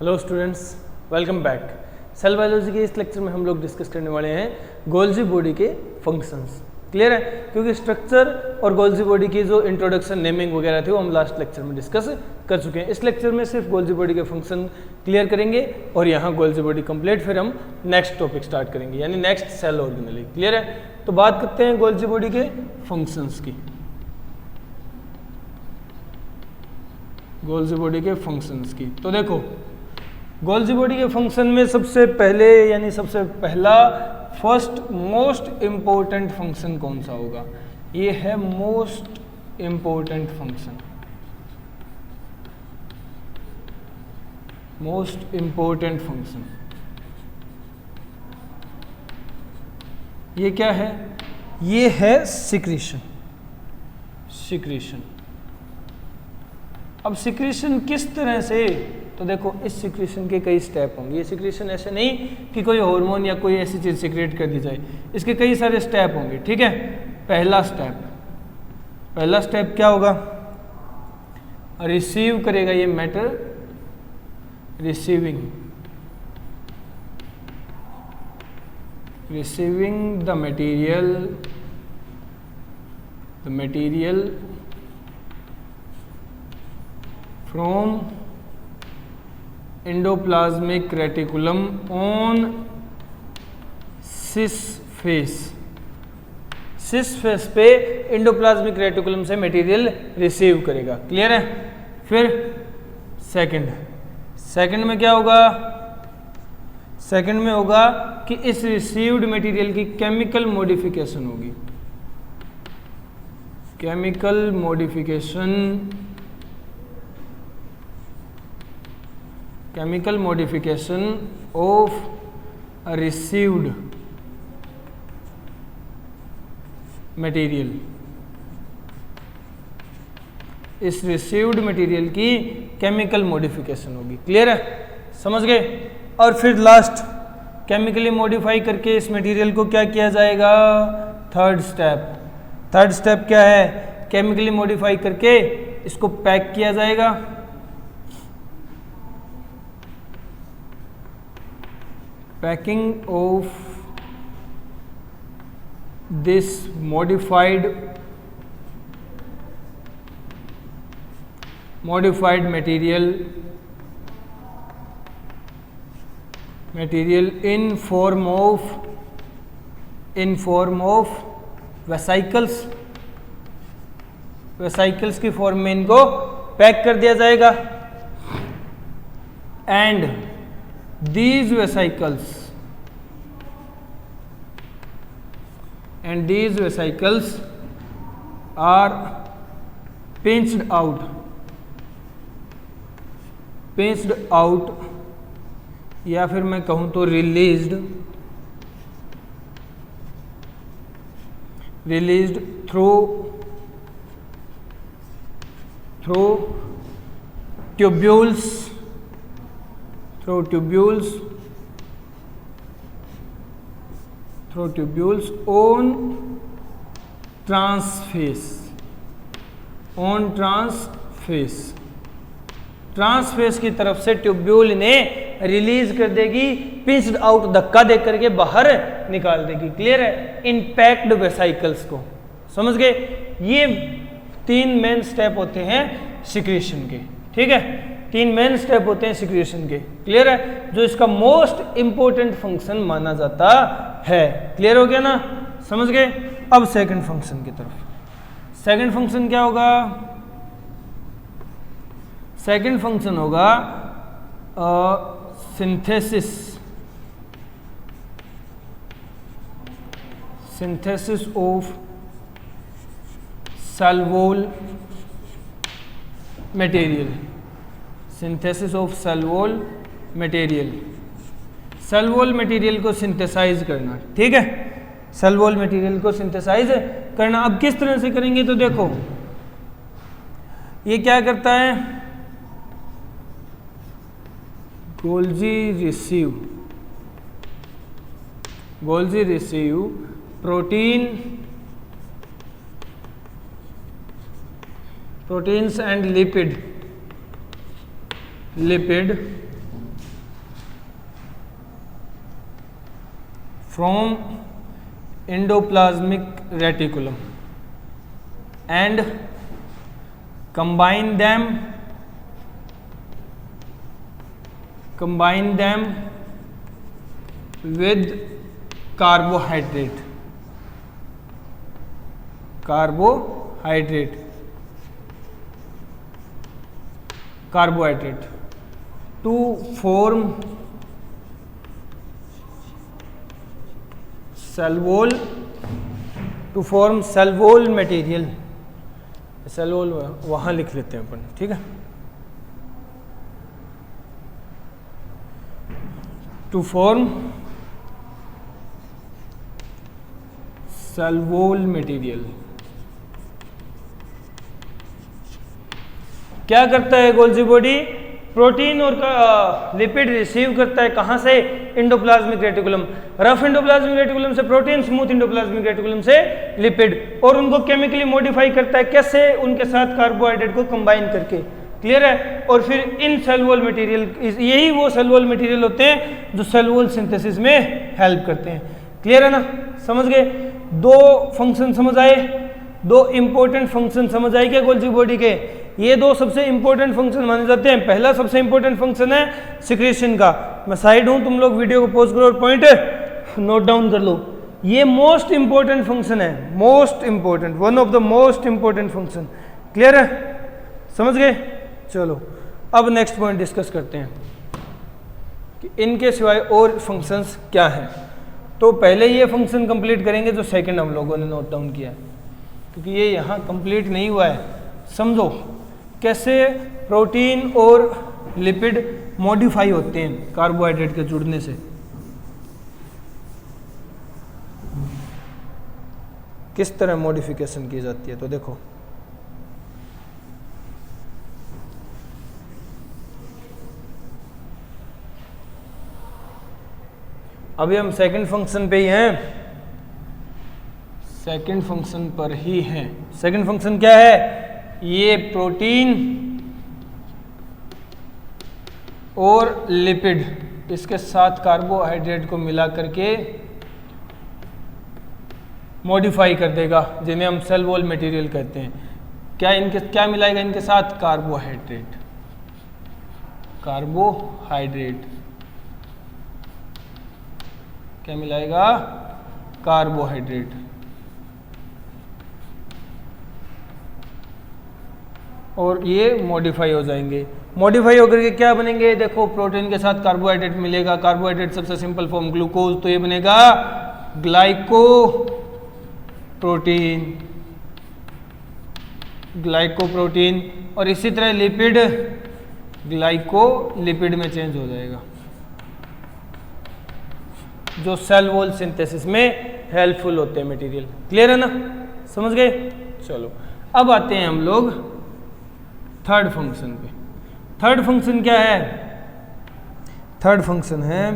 Hello students, welcome back. Cell biology के इस lecture में हम लोग डिस्कस करने वाले हैं गोल्जी बॉडी के फंक्शंस। क्लियर है? क्योंकि स्ट्रक्चर और गोल्जी बॉडी की जो इंट्रोडक्शन, नेमिंग वगैरह थे वो हम लास्ट लेक्चर में डिस्कस कर चुके हैं। इस लेक्चर में सिर्फ गोल्जी बॉडी के फंक्शन क्लियर करेंगे और यहाँ गोल्जी बॉडी कंप्लीट, फिर हम नेक्स्ट टॉपिक स्टार्ट करेंगे यानी नेक्स्ट सेल ऑर्गेनेली। क्लियर है? तो बात करते हैं गोल्जी बॉडी के फंक्शंस की। गोल्जी बॉडी के फंक्शंस की तो देखो, गोल्जी बॉडी के फंक्शन में सबसे पहले यानी सबसे पहला फर्स्ट मोस्ट इम्पोर्टेंट फंक्शन कौन सा होगा? ये है most important function. Most important function ये क्या है? ये है सिक्रीशन। सिक्रीशन। अब सिक्रीशन किस तरह से? तो देखो, इस सिक्रीशन के कई स्टेप होंगे। ये सिक्रीशन ऐसे नहीं कि कोई हार्मोन या कोई ऐसी चीज़ सिक्रेट कर दी जाए, इसके कई सारे स्टेप होंगे। ठीक है? पहला स्टेप क्या होगा? रिसीव करेगा ये matter, receiving the material from endoplasmic reticulum on cis face. Cis face पे एंडोप्लाज्मिक रेटिकुलम से मटेरियल रिसीव करेगा। क्लियर है? फिर सेकंड में क्या होगा? सेकंड में होगा कि इस रिसीव्ड मटेरियल की केमिकल मॉडिफिकेशन होगी। Chemical modification of received material. इस रिसीव्ड मटेरियल की केमिकल मॉडिफिकेशन होगी। क्लियर है? समझ गए? और फिर लास्ट, केमिकली मॉडिफाई करके इस मटेरियल को क्या किया जाएगा? थर्ड स्टेप क्या है? केमिकली मॉडिफाई करके इसको पैक किया जाएगा। Packing of this modified material in form of vesicles की फॉर्म में इनको पैक कर दिया जाएगा। And these vesicles are pinched out या फिर मैं कहूं तो released through tubules on trans face की तरफ से ट्यूब्यूल इन्हें रिलीज कर देगी, पिंच्ड आउट धक्का दे करके बाहर निकाल देगी। क्लियर है? इनपैक्ड वेसाइकल्स को। समझ गए? ये 3 मेन स्टेप होते हैं सिक्रीशन के। ठीक है? 3 मेन स्टेप होते हैं सिक्रीशन के। क्लियर है? जो इसका मोस्ट इंपोर्टेंट फंक्शन माना जाता है। क्लियर हो गया ना? समझ गए? अब सेकंड फंक्शन की तरफ। सेकंड फंक्शन क्या होगा? सेकंड फंक्शन होगा synthesis of cell wall material. Cell wall material को सिंथेसाइज करना। ठीक है? सेल वॉल मटेरियल को सिंथेसाइज करना। अब किस तरह से करेंगे? तो देखो, ये क्या करता है? Golgi receive proteins and lipid from endoplasmic reticulum and combine them with carbohydrate to form cell wall material. Cell wall वहां लिख लेते हैं अपन, ठीक है. To form cell wall material. क्या करता है गोल्जी बॉडी? प्रोटीन और लिपिड रिसीव करता है. कहां से? Endoplasmic reticulum. Rough endoplasmic reticulum से प्रोटीन, स्मूथ इंडोप्लाज्मिक रेटिकुलम से लिपिड, और उनको केमिकली मॉडिफाई करता है. कैसे? उनके साथ कार्बोहाइड्रेट को कंबाइन करके. क्लियर है? और फिर इन सेल वॉल मटेरियल, यही वो सेल वॉल मटेरियल होते हैं जो सेल वॉल सिंथेसिस में हेल्प करते हैं. क्लियर है ना? समझ गए? दो फंक्शन समझ आए, दो इंपॉर्टेंट फंक्शन समझ आए क्या गोल्जी बॉडी के? ये दो सबसे इंपॉर्टेंट फंक्शन माने जाते हैं. पहला सबसे इंपॉर्टेंट फंक्शन है सिक्रेशन का. मैं साइड हूं, तुम लोग वीडियो को पॉज करो और पॉइंट नोट डाउन कर लो. ये मोस्ट इंपॉर्टेंट फंक्शन है, most important, one of the most important function. Clear है? समझ गए? चलो अब नेक्स्ट पॉइंट डिस्कस करते हैं कि इनके सिवाय और फंक्शंस क्या हैं. तो पहले ये फंक्शन कंप्लीट करेंगे जो सेकंड हम लोगों ने नोट डाउन किया है, क्योंकि ये यहाँ कंप्लीट नहीं हुआ है. समझो कैसे प्रोटीन और लिपिड मॉडिफाई होते हैं कार्बोहाइड्रेट के जुड़ने से. किस तरह मॉडिफिकेशन की जाती है, तो देखो. अभी हम सेकंड फंक्शन पे ही हैं, सेकंड फंक्शन पर ही हैं. सेकंड फंक्शन क्या है? ये प्रोटीन और लिपिड, इसके साथ कार्बोहाइड्रेट को मिला करके मॉडिफाई कर देगा, जिन्हें हम सेल वॉल मटेरियल कहते हैं. क्या मिलाएगा इनके साथ? कार्बोहाइड्रेट. क्या मिलाएगा? कार्बोहाइड्रेट. और ये मॉडिफाई हो जाएंगे. मॉडिफाई होकर के क्या बनेंगे? देखो, प्रोटीन के साथ कार्बोहाइड्रेट मिलेगा. कार्बोहाइड्रेट सबसे सिंपल फॉर्म ग्लूकोज, तो ये बनेगा ग्लाइकोप्रोटीन. और इसी तरह लिपिड ग्लाइकोलिपिड में चेंज हो जाएगा, जो सेल वॉल सिंथेसिस में हेल्पफुल होते हैं मटेरियल. क्लियर है ना? समझ गए? चलो अब आते हैं हम लोग थर्ड फंक्शन पे. थर्ड फंक्शन क्या है? थर्ड फंक्शन है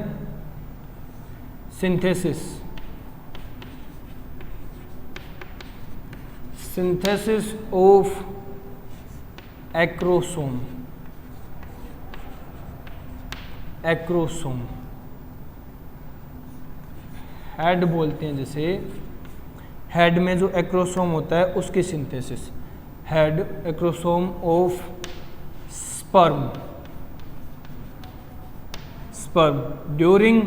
सिंथेसिस ऑफ एक्रोसोम. हेड बोलते हैं, जैसे हेड में जो एक्रोसोम होता है उसकी synthesis. Head acrosome of sperm during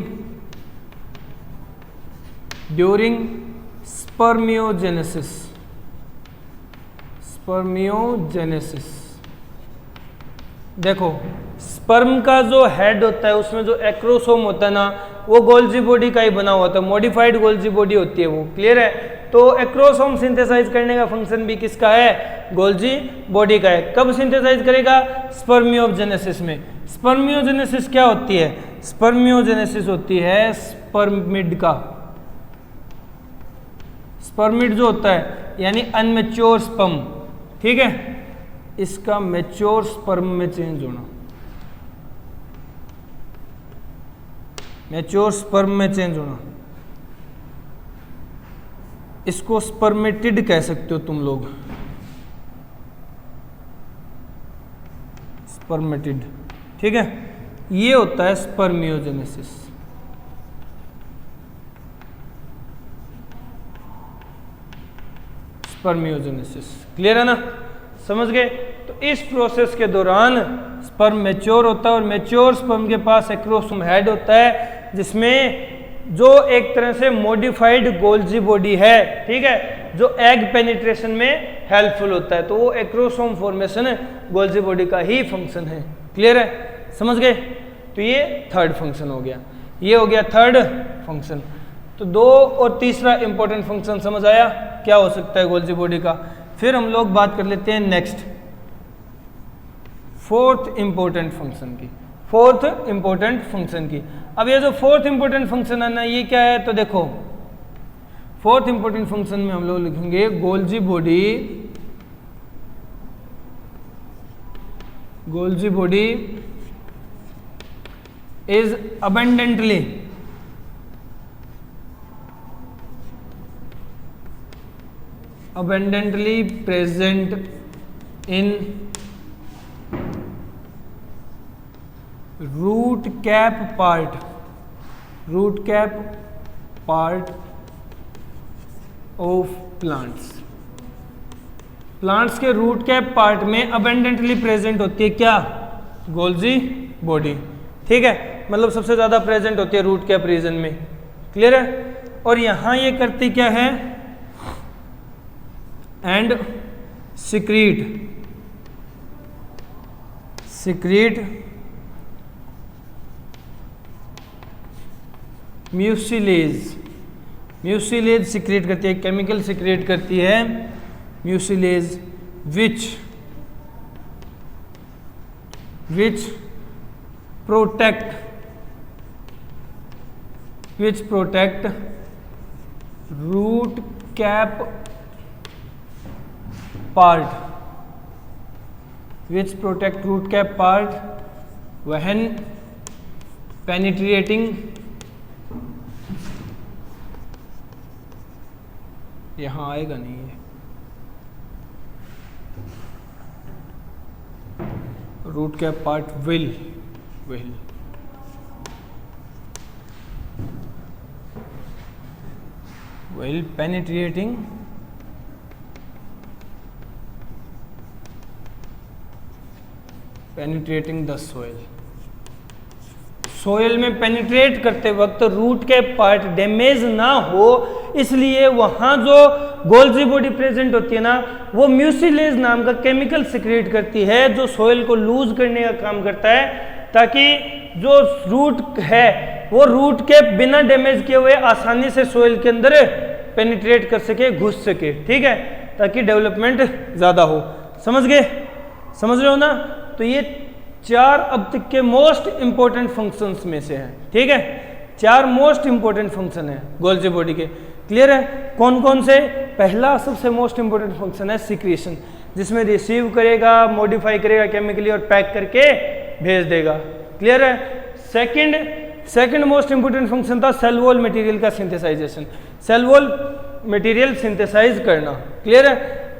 spermiogenesis. देखो, स्पर्म का जो हेड होता है उसमें जो एक्रोसोम होता है ना, वो गोल्जी बॉडी का ही बना हुआ था. मॉडिफाइड गोल्जी बॉडी होती है वो. क्लियर है? तो एक्रोसोम सिंथेसाइज करने का फंक्शन भी किसका है? गोल्जी बॉडी का है. कब सिंथेसाइज करेगा? स्पर्मियोजेनेसिस में. स्पर्मियोजेनेसिस क्या होती है? स्पर्मियोजेनेसिस होती है स्पर्मिड का. स्पर्मिड जो होता है यानी अनमेच्योर स्पर्म. ठीक है? इसका मैच्योर स्पर्म में चेंज होना. मैच्योर स्पर्म में चेंज होना, इसको स्पर्मेटिड कह सकते हो तुम लोग. स्पर्मेटिड. ठीक है? ये होता है स्पर्मियोजेनेसिस. स्पर्मियोजेनेसिस। क्लियर है ना, समझ गए। तो इस प्रोसेस के दौरान स्पर्म मैच्योर होता है और मैच्योर स्पर्म के पास एक्रोसोम हेड होता है जिसमें जो एक तरह से मॉडिफाइड गोल्जी बॉडी है, ठीक है, जो एग पेनिट्रेशन में हेल्पफुल होता है। तो वो एक्रोसोम फॉर्मेशन गोल्जी बॉडी का ही फंक्शन है। क्लियर है, समझ गए। तो ये थर्ड फंक्शन हो गया, ये हो गया थर्ड फंक्शन। तो दो और तीसरा इंपॉर्टेंट फंक्शन समझ आया क्या हो सकता है गोल्जी बॉडी का। फिर हम लोग बात कर लेते हैं नेक्स्ट फोर्थ इंपॉर्टेंट फंक्शन की, फोर्थ इंपॉर्टेंट फंक्शन की। अब ये जो फोर्थ इंपॉर्टेंट फंक्शन है ना, ये क्या है, तो देखो फोर्थ इंपॉर्टेंट फंक्शन में हम लोग लिखेंगे Golgi body is abundantly present in root cap part of plants के रूट कैप पार्ट में अबेंडेंटली प्रेजेंट होती है क्या, गोल्जी बॉडी। ठीक है, मतलब सबसे ज्यादा प्रेजेंट होती है रूट कैप रीजन में। क्लियर है। और यहां ये करती क्या है, एंड सिक्रीट म्यूसिलेज सिक्रीट करती है, केमिकल सिक्रीट करती है mucilage which protect root cap part when penetrating यहां आएगा नहीं है, root cap part will penetrating the soil में पेनिट्रेट करते वक्त रूट के पार्ट डैमेज ना हो, इसलिए वहां जो गोल्जी बॉडी प्रेजेंट होती है ना, वो म्यूसिलेज नाम का केमिकल सिक्रेट करती है जो सोयल को लूज करने का काम करता है, ताकि जो रूट है वो रूट के बिना डैमेज किए हुए आसानी से सोयल के अंदर पेनिट्रेट कर सके, घुस सके। ठीक है, ताकि डेवलपमेंट ज्यादा हो। समझ गए, समझ रहे हो ना। तो ये चार अब तक के मोस्ट इंपोर्टेंट फंक्शंस में से है। ठीक है, चार मोस्ट इंपोर्टेंट फंक्शन है गोल्जी बॉडी के। क्लियर है, कौन कौन से। पहला सबसे मोस्ट इंपोर्टेंट फंक्शन है सिक्रीशन, जिसमें रिसीव करेगा, मॉडिफाई करेगा केमिकली और पैक करके भेज देगा। क्लियर है। सेकंड मोस्ट इंपोर्टेंट फंक्शन था सेल वॉल मटेरियल का सिंथेसाइजेशन, सेल वॉल मटेरियल सिंथेसाइज करना। क्लियर है।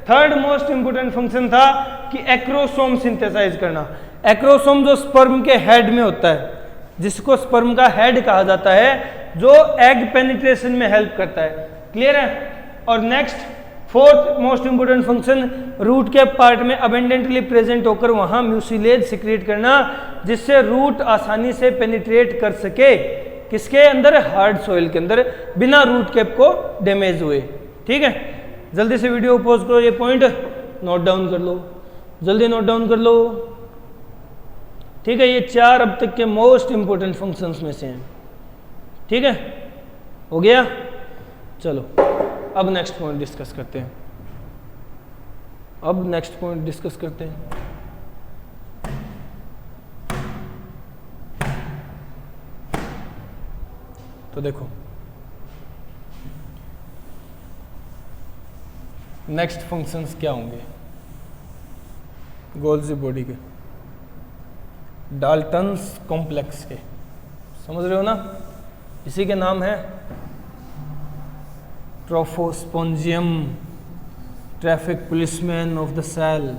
थर्ड मोस्ट इंपोर्टेंट फंक्शन था कि एक्रोसोम सिंथेसाइज करना। एक्रोसोम जो स्पर्म के हेड में होता है, जिसको स्पर्म का हेड कहा जाता है, जो एग पेनिट्रेशन में हेल्प करता है। क्लियर है। और next fourth most important function root के पार्ट में अबेंडेंटली प्रेजेंट होकर वहां म्यूसिलेज सिक्रेट करना, जिससे रूट आसानी से पेनिट्रेट कर सके किसके अंदर, हार्ड सॉइल के अंदर, बिना रूट कैप को डैमेज हुए। ठीक है, जल्दी से वीडियो पॉज करो, ये पॉइंट नोट डाउन कर लो, जल्दी नोट डाउन कर लो। ठीक है, ये चार अब तक के मोस्ट इंपोर्टेंट फंक्शंस में से हैं। ठीक है, हो गया। चलो अब नेक्स्ट पॉइंट डिस्कस करते हैं। तो देखो नेक्स्ट फंक्शंस क्या होंगे गोल्जी बॉडी के, डाल्टन्स कॉम्प्लेक्स के। समझ रहे हो ना, इसी के नाम है trophospongium, traffic policeman of the cell,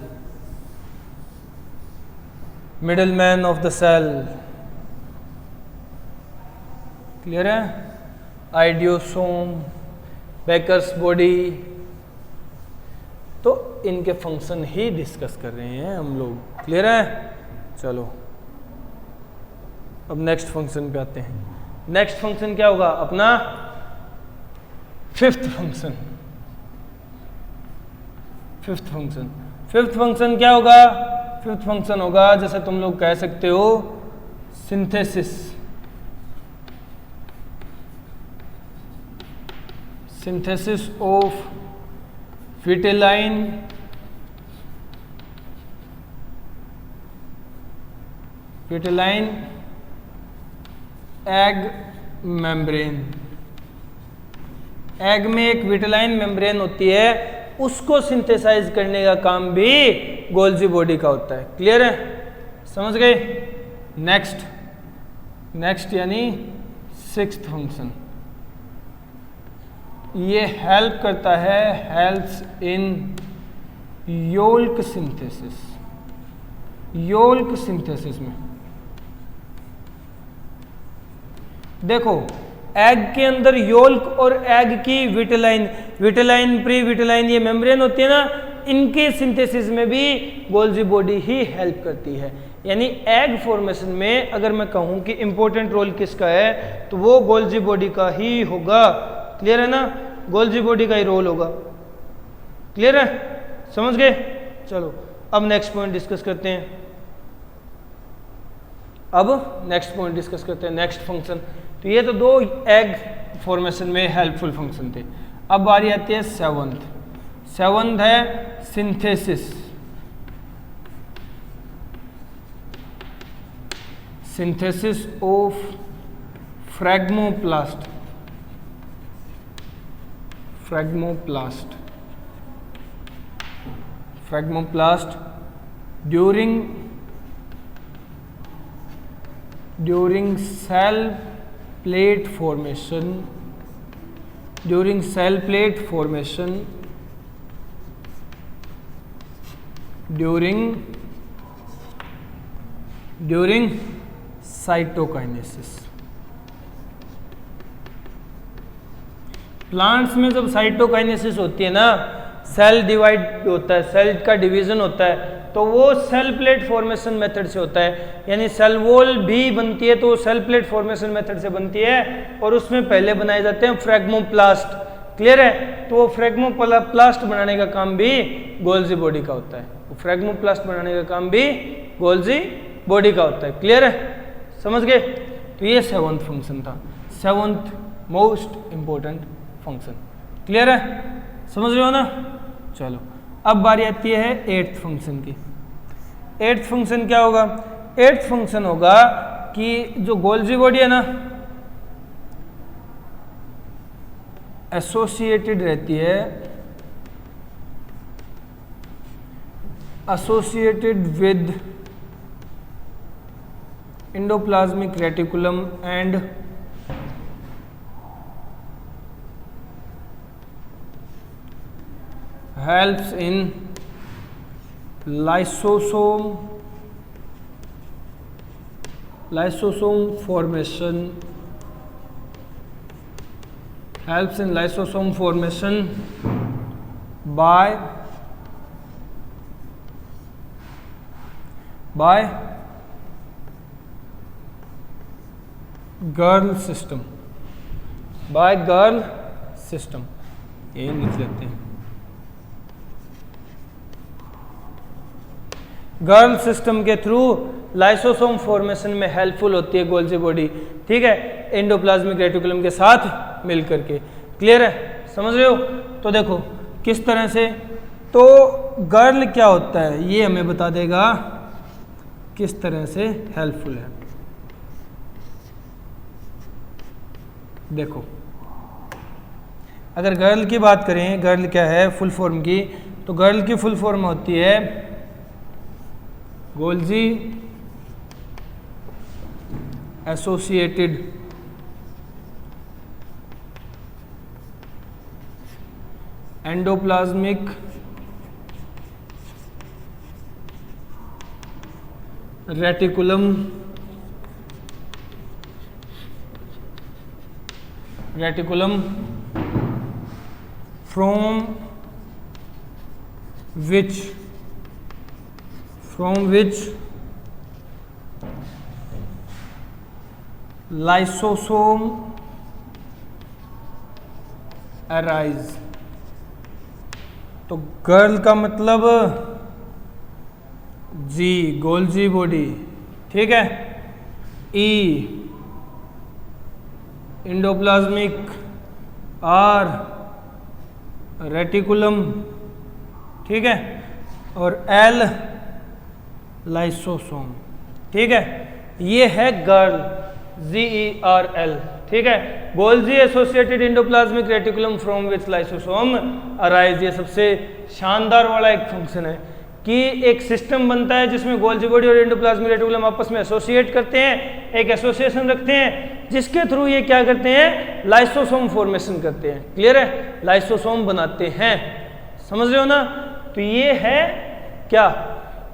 middleman of the cell. Clear है। आइडियोसोम, बेकर्स बॉडी, इनके फंक्शन ही डिस्कस कर रहे हैं हम लोग। क्लियर है? चलो अब नेक्स्ट फंक्शन पे आते हैं। नेक्स्ट फंक्शन क्या होगा अपना? Fifth function. फिफ्थ फंक्शन क्या होगा? फिफ्थ फंक्शन होगा जैसे तुम लोग कह सकते हो synthesis of vitelline egg membrane. Egg में एक विटिलाइन मेम्ब्रेन होती है, उसको सिंथेसाइज करने का काम भी गोल्जी बॉडी का होता है। क्लियर है? समझ गए? नेक्स्ट यानी सिक्स्थ फंक्शन, ये हेल्प करता है, हेल्प्स इन योल्क सिंथेसिस में। देखो एग के अंदर योल्क और एग की विटिलाइन प्री विटिलाइन ये मेम्ब्रेन होती है ना, इनके सिंथेसिस में भी गोल्जी बॉडी ही हेल्प करती है। यानी एग फॉर्मेशन में अगर मैं कहूं कि इंपॉर्टेंट रोल किसका है तो वो गोल्जी बॉडी का ही होगा। क्लियर है ना? गोल्जी बॉडी का ही रोल होगा। क्लियर है? समझ गए? चलो अब नेक्स्ट पॉइंट डिस्कस करते हैं। Next function. तो ये तो दो एग फॉर्मेशन में हेल्पफुल फंक्शन थे। अब बारी आती है सेवंथ है synthesis of phragmoplast during cell plate formation during cytokinesis. Plants में जब साइटोकाइनेसिस होती है ना, सेल डिवाइड होता है, सेल का डिवीजन होता है, तो वो सेल प्लेट फॉर्मेशन मेथड से होता है। यानी सेल वॉल भी बनती है तो सेल प्लेट फॉर्मेशन मेथड से बनती है, और उसमें पहले बनाए जाते हैं फ्रैग्मोप्लास्ट। क्लियर है? तो वो फ्रैग्मोप्लास्ट बनाने का काम भी गोल्जी बॉडी का होता है। फ्रैग्मोप्लास्ट बनाने का काम भी गोल्जी बॉडी का होता है। क्लियर है? समझ गए? तो ये सेवंथ फंक्शन था, seventh most important function. Clear है? समझ रहे हो ना? चलो अब बारी आती है एट्थ फंक्शन की। एट्थ फंक्शन क्या होगा? एट्थ फंक्शन होगा कि जो गोल्जी बॉडी है ना, एसोसिएटेड रहती है with endoplasmic reticulum and helps in lysosome formation by girl system. यही लिख लेते हैं। गर्ल सिस्टम के थ्रू लाइसोसोम फॉर्मेशन में हेल्पफुल होती है गोल्जी बॉडी। ठीक है? एंडोप्लाज्मिक रेटिकुलम के साथ मिलकर के। क्लियर है? समझ रहे हो? तो देखो किस तरह से, तो गर्ल क्या होता है ये हमें बता देगा किस तरह से हेल्पफुल है। देखो अगर गर्ल की बात करें, गर्ल क्या है फुल फॉर्म की, तो गर्ल की फुल फॉर्म होती है Golgi associated endoplasmic reticulum from which from which lysosome arise। तो गर्ल का मतलब जी गोल्जी बॉडी, ठीक है। ई इंडोप्लाज्मिक, आर रेटिकुलम, ठीक है, और एल लाइसोसोम, ठीक है। ये है गर्ल, GERL, ठीक है। Golgi associated endoplasmic reticulum from which lysosome arise. ये सबसे शानदार वाला एक फंक्शन है कि एक सिस्टम बनता है जिसमें गोल्जी बॉडी और इंडोप्लाज्मिक रेटिकुलम आपस में एसोसिएट करते हैं, एक एसोसिएशन रखते हैं जिसके थ्रू ये क्या करते हैं, लाइसोसोम फॉर्मेशन करते हैं। क्लियर है, लाइसोसोम बनाते हैं, समझ रहे हो ना। तो ये है क्या,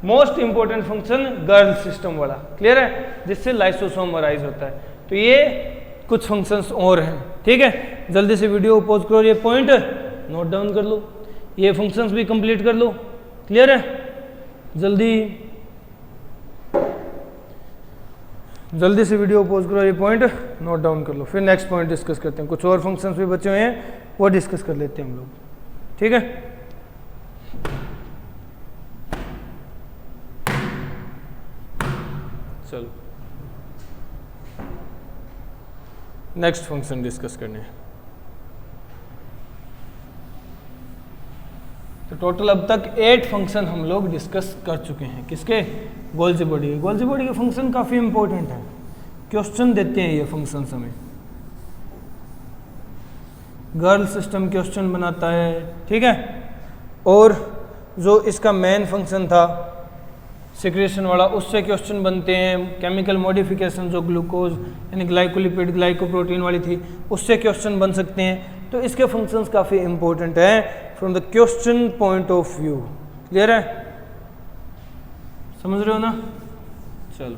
most important function girl system वाला, क्लियर है, जिससे लाइसोसोम अराइज होता है। तो ये कुछ फंक्शंस और हैं, ठीक है। जल्दी से वीडियो को पॉज करो, ये पॉइंट नोट डाउन कर लो, ये फंक्शंस भी कंप्लीट कर लो, क्लियर है। जल्दी से वीडियो पॉज करो, ये पॉइंट नोट डाउन कर लो, फिर नेक्स्ट पॉइंट डिस्कस करते हैं। कुछ और फंक्शंस भी बचे हुए हैं, वो डिस्कस कर लेते हैं हम लोग, ठीक है। चलो नेक्स्ट फंक्शन डिस्कस करने हैं। तो टोटल अब तक 8 फंक्शन हम लोग डिस्कस कर चुके हैं, किसके, गोल्जी बॉडी के। गोल्जी बॉडी के फंक्शन काफ़ी इंपॉर्टेंट है, क्वेश्चन देते हैं ये फंक्शन हमें। गर्ल सिस्टम क्वेश्चन बनाता है, ठीक है। और जो इसका मेन फंक्शन था सिक्रेशन वाला, उससे क्वेश्चन बनते हैं। केमिकल मॉडिफिकेशन जो ग्लूकोज यानी ग्लाइकोलिपिड ग्लाइकोप्रोटीन वाली थी, उससे क्वेश्चन बन सकते हैं। तो इसके फंक्शंस काफ़ी इंपॉर्टेंट हैं from the question point of view, clear है, समझ रहे हो ना। चलो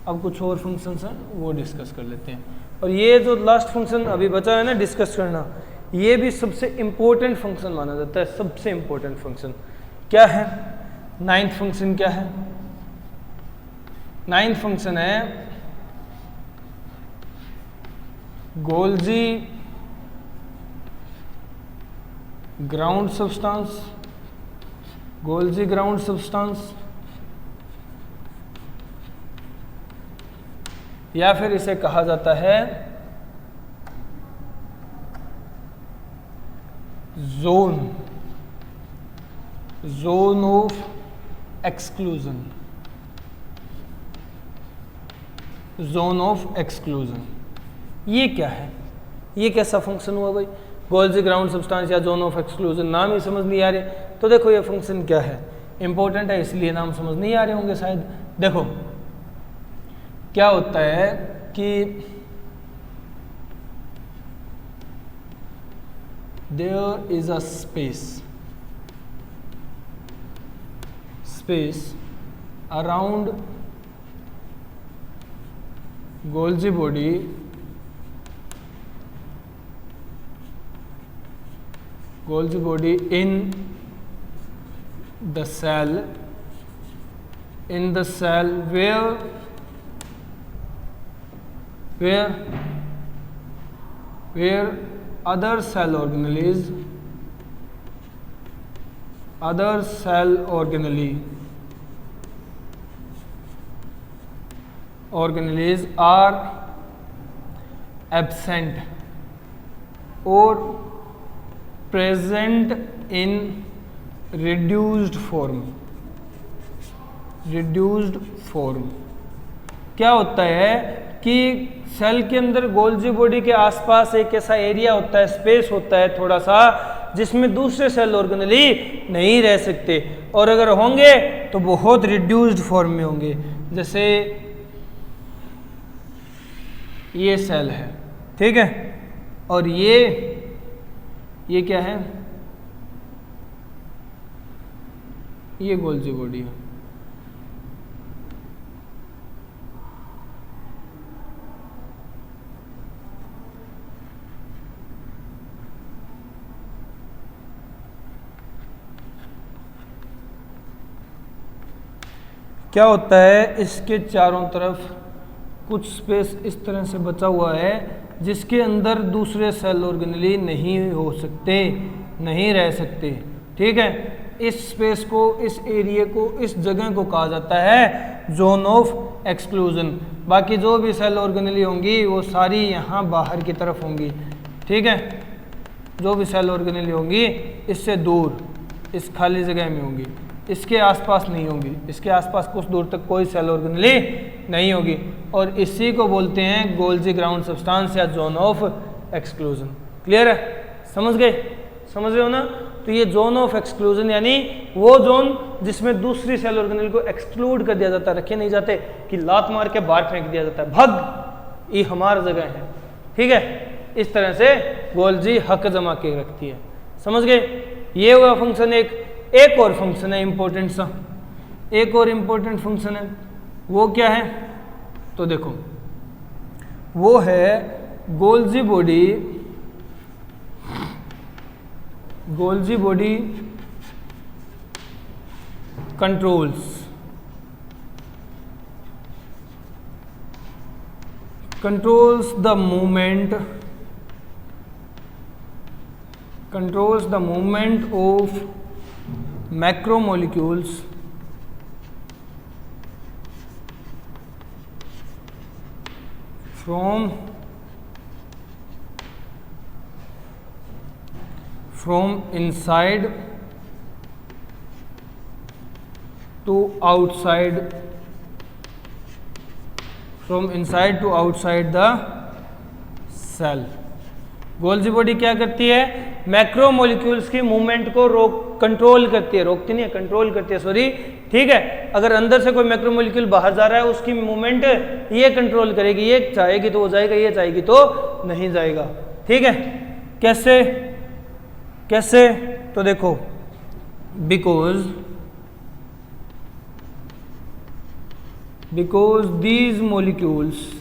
अब कुछ और फंक्शंस हैं वो डिस्कस कर लेते हैं। और ये जो लास्ट फंक्शन अभी बचा है ना डिस्कस करना, ये भी सबसे इम्पोर्टेंट फंक्शन माना जाता है। सबसे इम्पोर्टेंट फंक्शन क्या है, 9th फंक्शन क्या है। 9th फंक्शन है Golgi ground substance, Golgi ground substance, या फिर इसे कहा जाता है zone of exclusion, zone of exclusion. ये क्या है, ये कैसा फंक्शन हुआ भाई, गोल्जी ग्राउंड सब्सटेंस या जोन ऑफ एक्सक्लूजन, नाम ही समझ नहीं आ रहे। तो देखो ये फंक्शन क्या है, इंपॉर्टेंट है इसलिए नाम समझ नहीं आ रहे होंगे शायद। देखो क्या होता है कि there is a space around Golgi body in the cell where other cell organelles are absent or present in reduced form। क्या होता है कि सेल के अंदर गोल्जी बॉडी के आसपास एक ऐसा एरिया होता है, स्पेस होता है थोड़ा सा, जिसमें दूसरे सेल ऑर्गेनेली नहीं रह सकते, और अगर होंगे तो बहुत रिड्यूस्ड फॉर्म में होंगे। जैसे ये सेल है, ठीक है, और ये क्या है, ये गोल्जी बॉडी है। क्या होता है, इसके चारों तरफ कुछ स्पेस इस तरह से बचा हुआ है जिसके अंदर दूसरे सेल ऑर्गेनेली नहीं हो सकते, नहीं रह सकते। ठीक है, इस स्पेस को, इस एरिया को, इस जगह को कहा जाता है जोन ऑफ एक्सक्लूजन। बाकी जो भी सेल ऑर्गेनेली होंगी वो सारी यहाँ बाहर की तरफ होंगी। ठीक है, जो भी सेल ऑर्गेनेली होंगी इससे दूर इस खाली जगह में होंगी, इसके आसपास नहीं होंगी, इसके आसपास कुछ दूर तक कोई सेल ऑर्गेनेली नहीं होगी, और इसी को बोलते हैं गोल्जी ग्राउंड सब्सटेंस या जोन ऑफ एक्सक्लूजन। क्लियर है, समझ गए, समझ रहे हो ना। तो ये जोन ऑफ एक्सक्लूजन यानी वो जोन जिसमें दूसरी सेल ऑर्गेनेल को एक्सक्लूड कर दिया जाता है, रखे नहीं जाते कि लात मार के बाहर फेंक दिया जाता है, भग ये हमारी जगह है। ठीक है, इस तरह से गोल्जी हक जमा के रखती है। समझ गए, ये हुआ फंक्शन एक और फंक्शन है इंपॉर्टेंट सा, एक और इंपॉर्टेंट फंक्शन है, वो क्या है तो देखो, वो है Golgi body controls the movement of macromolecules from inside to outside the cell। Golgi body क्या करती है, मैक्रोमोलिक्यूल्स की मूवमेंट को कंट्रोल करती है, रोकती नहीं है, कंट्रोल करती है, सॉरी। ठीक है, अगर अंदर से कोई मैक्रोमोलिक्यूल बाहर जा रहा है उसकी मूवमेंट ये कंट्रोल करेगी, ये चाहेगी तो वो जाएगा, ये चाहेगी तो नहीं जाएगा। ठीक है, कैसे तो देखो, because these molecules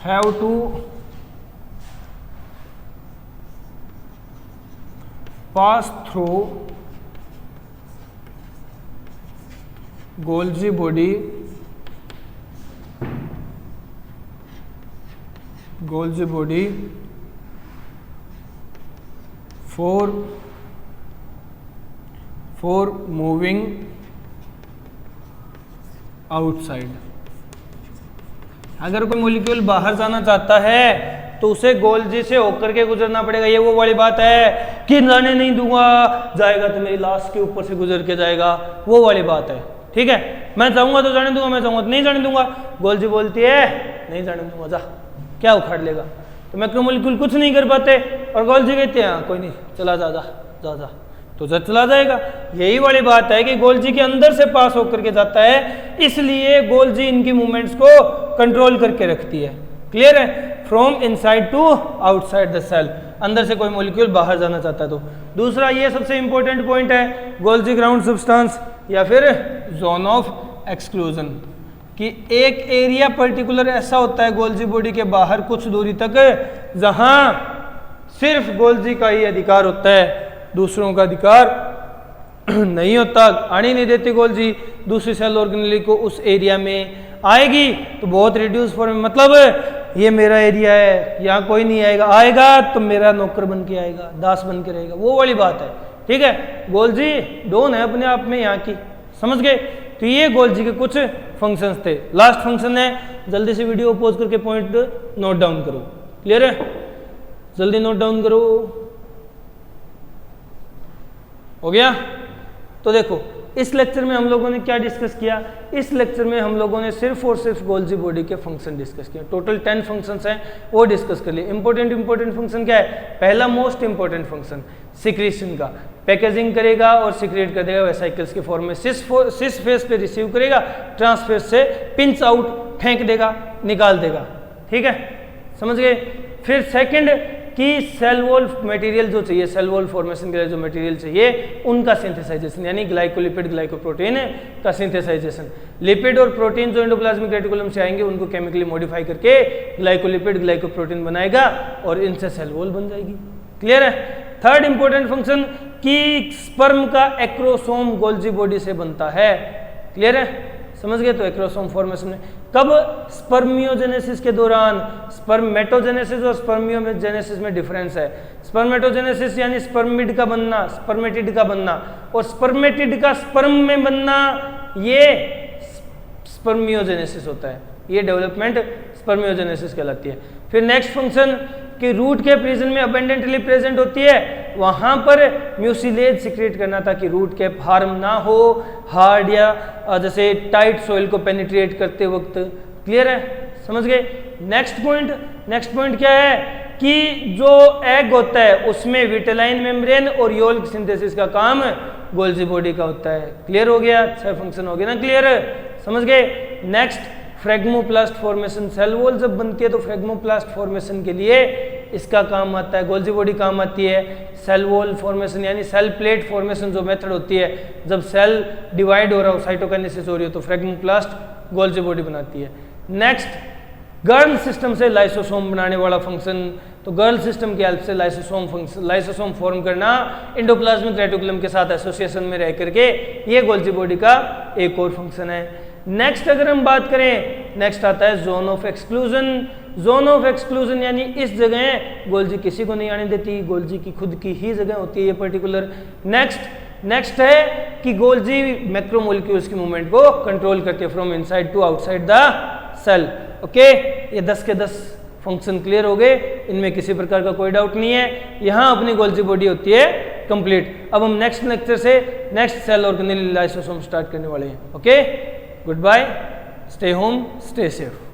have to pass through Golgi body for moving outside. अगर कोई मॉलिक्यूल बाहर जाना चाहता है तो उसे गोल्जी से होकर के गुजरना पड़ेगा। ये वो वाली बात है कि जाने नहीं दूंगा, जाएगा तो मेरी लाश के ऊपर से गुजर के जाएगा, वो वाली बात है। ठीक है, मैं चाहूंगा तो जाने दूंगा, मैं चाहूंगा तो नहीं जाने दूंगा। गोल्जी बोलती है नहीं जाने दूंगा, जा, क्या उखाड़ लेगा। तो मैक्रोमोलिक्यूल कुछ नहीं कर पाते और गोल्जी कहते हैं कोई नहीं, चला जा जा जा जा, तो जब चला जाएगा। यही वाली बात है कि गोल्जी के अंदर से पास होकर के जाता है, इसलिए गोल्जी इनकी मूवमेंट्स को कंट्रोल करके रखती है। क्लियर है, from inside to outside the cell, अंदर से कोई मॉलिक्यूल बाहर जाना चाहता है तो। दूसरा, ये सबसे इंपॉर्टेंट पॉइंट है गोल्जी ग्राउंड सब्सटेंस या फिर जोन ऑफ एक्सक्लूजन, कि एक एरिया पर्टिकुलर ऐसा होता है गोल्जी बॉडी के बाहर कुछ दूरी तक जहां सिर्फ गोल्जी का ही अधिकार होता है, दूसरों का अधिकार नहीं होता, आने नहीं देती गोल्जी दूसरी सेल ऑर्गेनेली को उस एरिया में। आएगी तो बहुत रिड्यूस फॉर्म में, मतलब ये मेरा एरिया है, यहाँ कोई नहीं आएगा, आएगा तो मेरा नौकर बन के आएगा, दास बन के रहेगा, वो वाली बात है। ठीक है, गोल्जी डोन है अपने आप में यहाँ की, समझ गए। तो ये गोल्जी के कुछ फंक्शंस थे। लास्ट फंक्शन है, जल्दी से वीडियो पॉज करके पॉइंट नोट डाउन करो। क्लियर है, जल्दी नोट डाउन करो, हो गया। तो देखो, इस लेक्चर में हम लोगों ने क्या डिस्कस किया, इस लेक्चर में हम लोगों ने सिर्फ और सिर्फ गोल्जी बॉडी के फंक्शन डिस्कस किए। टोटल 10 फंक्शंस हैं, वो डिस्कस कर लिए। इंपॉर्टेंट फंक्शन क्या है, पहला मोस्ट इंपॉर्टेंट फंक्शन सिक्रीशन का, पैकेजिंग करेगा और सिक्रेट कर देगा वेसाइकल्स के फॉर्म में। सिस फेस पे रिसीव करेगा, ट्रांसफेस से पिंच आउट फेंक देगा, निकाल देगा। ठीक है, समझ गए। फिर सेकंड कि सेल वॉल मटेरियल जो चाहिए, सेल वॉल फॉर्मेशन के लिए जो मटेरियल चाहिए उनका सिंथेसाइजेशन, यानी ग्लाइकोलिपिड ग्लाइकोप्रोटीन का सिंथेसाइजेशन। लिपिड और प्रोटीन जो एंडोप्लाज्मिक रेटिकुलम से आएंगे उनको केमिकली मॉडिफाई करके ग्लाइकोलिपिड ग्लाइकोप्रोटीन बनाएगा और इनसे सेल वॉल बन जाएगी। क्लियर है? थर्ड इंपॉर्टेंट फंक्शन कि स्पर्म का एक्रोसोम गोल्जी बॉडी से बनता है। क्लियर है? समझ गए? तो एक्रोसोम फॉर्मेशन में कब? स्पर्मियोजेनेसिस के दौरान। स्पर्मेटोजेनेसिस और स्पर्मियोजेनेसिस में डिफरेंस है। स्पर्मेटोजेनेसिस यानी स्पर्मिड का बनना, स्पर्मेटिड का बनना, और स्पर्मेटिड का स्पर्म में बनना ये स्पर्मियोजेनेसिस होता है। ये डेवलपमेंट स्पर्मियोजेनेसिस कहलाती है। फिर नेक्स्ट फंक्शन कि रूट कैप रीजन में अबेंडेंटली प्रेजेंट होती है, वहां पर म्यूसिलेज सिक्रेट करना ताकि रूट कैप हार्म ना हो हार्ड या जैसे टाइट सॉइल को पेनिट्रेट करते वक्त। क्लियर है? समझ गए? नेक्स्ट पॉइंट क्या है कि जो एग होता है उसमें विटेलाइन मेम्ब्रेन और योल्क सिंथेसिस का काम गोल्जी बॉडी का होता है। क्लियर हो गया? 6 फंक्शन हो गए ना क्लियर? समझ गए? Next phragmoplast formation. Cell wall जब बनती है तो फ्रेगमोप्लास्ट फॉर्मेशन के लिए इसका काम आता है, गोल्जी बॉडी काम आती है। सेल वॉल फॉर्मेशन यानी सेल प्लेट फॉर्मेशन जो मेथड होती है, जब सेल डिवाइड हो रहा हो, साइटोकाइनेसिस हो रही हो, तो फ्रेगमोप्लास्ट गोल्जी बॉडी बनाती है। नेक्स्ट गर्ल सिस्टम से लाइसोसोम बनाने वाला फंक्शन। तो गर्ल सिस्टम की हेल्प से लाइसोसोम फॉर्म करना एंडोप्लाज्मिक रेटिकुलम के साथ एसोसिएशन में रह करके, ये गोल्जी बॉडी का एक और फंक्शन है। नेक्स्ट अगर हम बात करें, नेक्स्ट आता है zone of exclusion. Zone of exclusion यानी इस जगह गोल्जी किसी को नहीं आने देती, गोल्जी की खुद की ही जगह होती है ये पर्टिकुलर। नेक्स्ट है कि गोल्जी मैक्रोमोलिक्यूल्स की मूवमेंट को कंट्रोल करती है from inside to outside the cell. Okay, ये 10 के 10 फंक्शन क्लियर हो गए, इनमें किसी प्रकार का कोई डाउट नहीं है। यहाँ अपनी गोल्जी बॉडी होती है कंप्लीट। अब हम नेक्स्ट लेक्चर से next cell organelle lysosome start करने वाले हैं। Okay, good bye, stay home, stay safe.